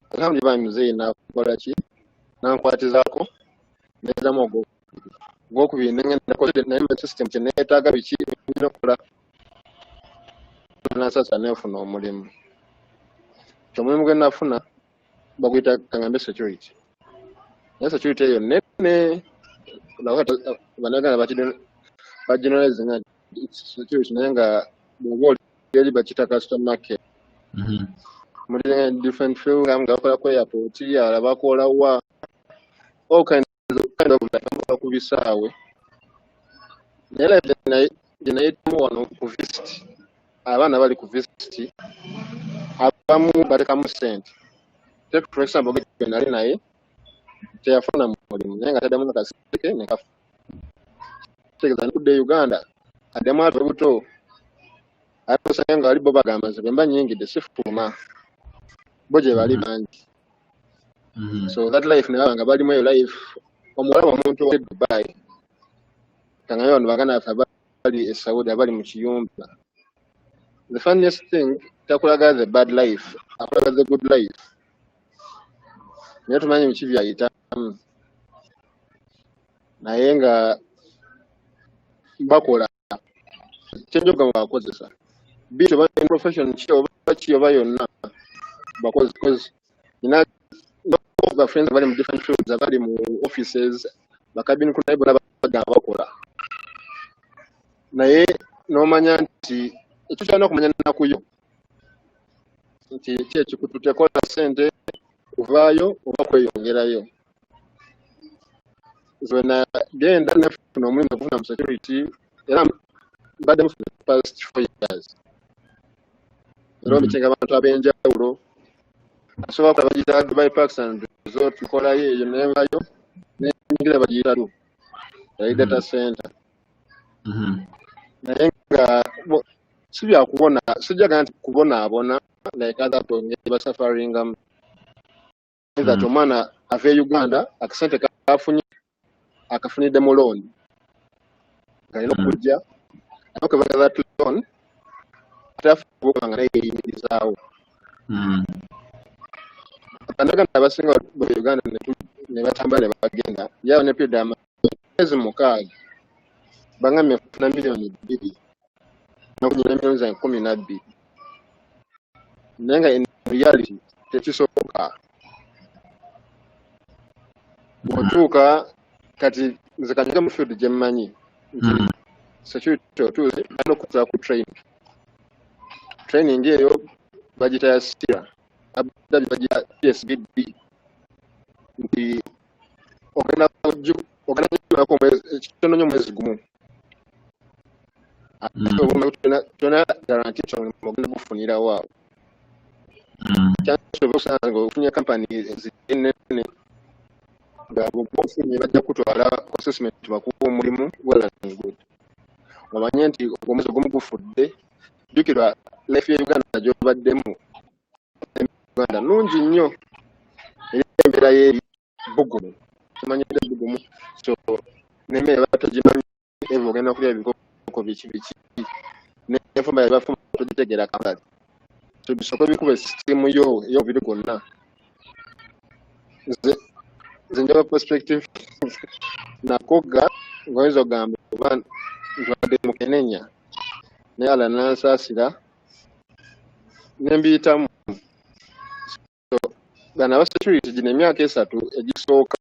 alhamdulillah muzeeyi nakola ki nankwatizaako nezamu ogwokubiri nengenda naye system kye neetaaga biki nina okukola nansasa nefuna omulimu. Omulimu gwe nafuna baguyita kangambe security naye security eyo nene banagana bageneralize nga security naye nga bwoba oli bakita customer care muri different field nga bakola ku airport yala bakola wa all kind of ku bisaawe naye genayitamu wano ku visit abaana bali ku visit abamu batekamu sente. Take for example nali naye teyafuna mulimu naye nga taddamu nakaseke nekafa tegeza nkudde Uganda addemu ate buto atosanga nga ali bo bagamba nze bemba nnyingidde sifuluma bo gye bali bangi so that life ne babanga balimu eyo life omulaba omuntu wa Dubai kangayo bano baganda bafe bali e Saudi abali mu kiyumba. The funniest thing takulaga the bad life akulaga the good life naye tumanyi biki byayitamu naye nga bakola kyenjoga bakozesa bitu ba profession oba yonna bakozi because nina ba friends bali mu different fields abali mu offices bakabini kuna ibo bagamba bakola naye nomanya nti ekyo kyana okumanya nakuyo nti ekikututekola sente kuvaayo oba kweyongerayo. Zona genda nefuna omulimu okufuna mu security era mbadde mu past 4 years era omikinga abantu ab'enjawulo asobola kuba bagiyita Dubai Parks and Resort nkolayo eyo nevayo nenyingira bagiyita yali data center naye nga sibyakubona sijjaga nti kubonaabona like other people basafaringamu that omwana ava e Uganda akasente kafunye akafunidde mu loan kalina okujja okubanga that loan atafuuka nga naye eyimirizaawo Abannaganda abasinga mu Uganda ne batambula ne bagenda yawo ne period amezi 6 bangamye kufuna milioni 2 n'okunyira milioni 12 naye nga in reality tekisoboka. Bw'otuuka kati nze kanyiga mu field gye mmanyi nti security otuuze balina okuza ku training eyo bagita ya SIRA abadde bagita PSBB nti ogenda kugyako ekitono nnyo omwezi gumu tona garanti nti omulimu ogenda gufunirawo awo. Kyansobola okusanga ng'ofunye kampani zinene nga bwofunye bajja kutwala assessment bakuwa omulimu well and good. Omanye nti omwezi gumu gufudde, jjukira life ya Uganda gy'obaddemu Uganda nungi nnyo era embeera y'eri bugumu kimanyidde bugumu so n'emmere batogimanyi eva ogenda kulya ebikooko biki n'enfumba yabafumba togitegeera kambali so bisooka bikuba esisitimu yo ey'omubiri gwonna. Nze njaba perspective nakoga ng'oyinza ogamba oba ntwadde mu Kenenya naye ala nansaasira nembiyitamu. Bano aba security gino emyaka 3 egisooka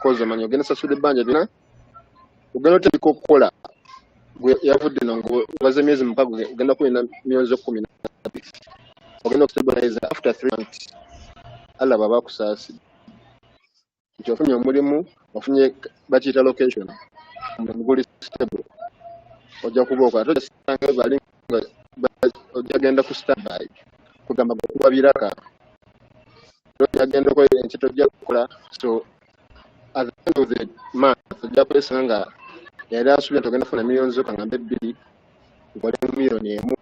koza omanyi ogenda sasula ebbanja lyonna ogenda otandika okukola yavudde no ng'obaze emyezi 6 ogenda kulina myezi 12 ogenda okustabilize after 3 months alaba bakusaasira nti ofunye omulimu ofunye bakiyita location omulimu guli stable ojja kuba okola tojasanga bali ojja genda ku standby kugamba kuba biraka ojja okola enki tojja kukola so at the end of the month ojja kwesanga yali asubira nti ogenda kufuna millions okangambe 2 ngole million emu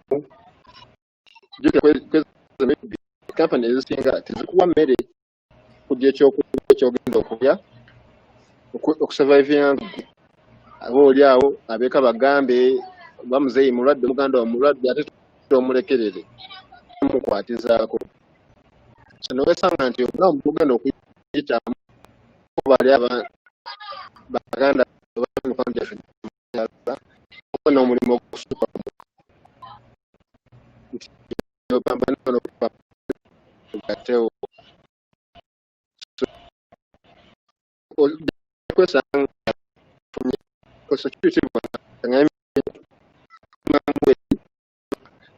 kampani ezisinga tezikuwa mmere kujja ekyogenda okulya okusurvivinga aba oli awo abeeka bagambe bamuzeeyi mulwadde muganda wa mulwadde ate tomulekerere mukwatizaako so nowesanga nti obulamu bugenda okuyitamu bali baganda bamikono gyaffe okona omulimu ogusuka gateo kwesanga security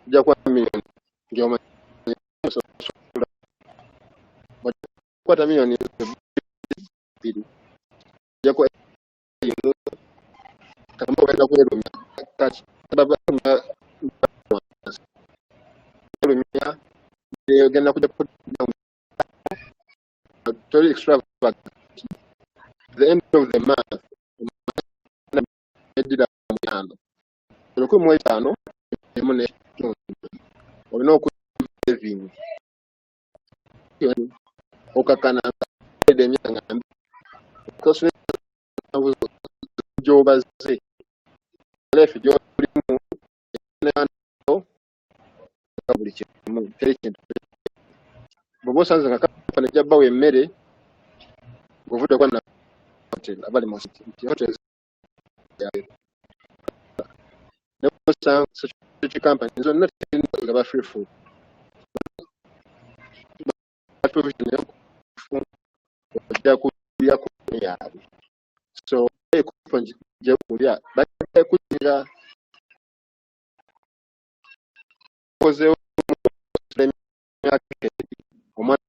ojja kuba milioni kwata milioni 2 ojja kuba kama ogenda kwerumya ogenda kujja tori extravagant the end of the month edira muyano 15 emune olina okuving okakana emyaka gyobaze life gyolimu buli kimu teri kintu bw'oba osanze nga kampani ejja bbawo emmere ng'ovudde kwa hotel abali mu hotels ne osanga security company zonna nga ba free food provision ojja kulya ku yaabwe so gye kulya bajja kugira kozeewo omwana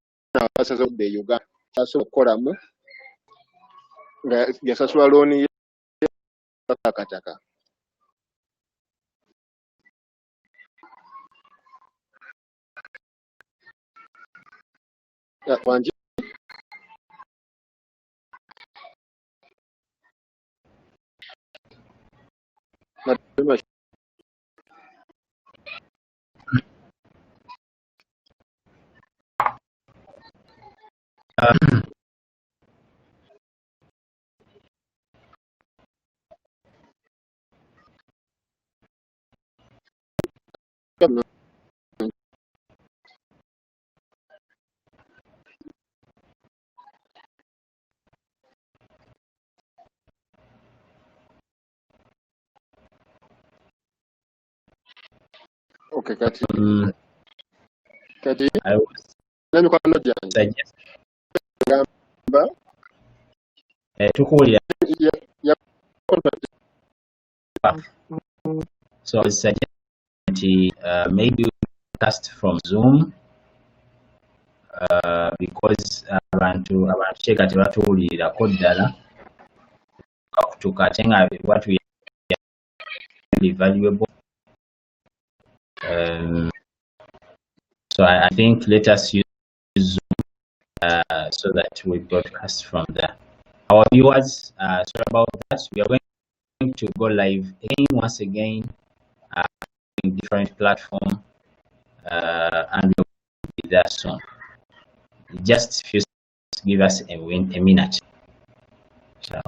asaze okudda e Uganda asobola okukolamu nga yasasula looni ye akataka wangi Okay, kati I would n'emikwano gyange suggest gamba tukuwulira. ya So I would suggest maybe cast from Zoom because abantu kyeka tebatuwulirirako ddala kakutuka ate nga what we are valuable. So I think let us use Zoom so that we broadcast from there. Our viewers, sorry about that. We are going to go live again once again in different platform and we'll be there soon. Just give us a minute. So.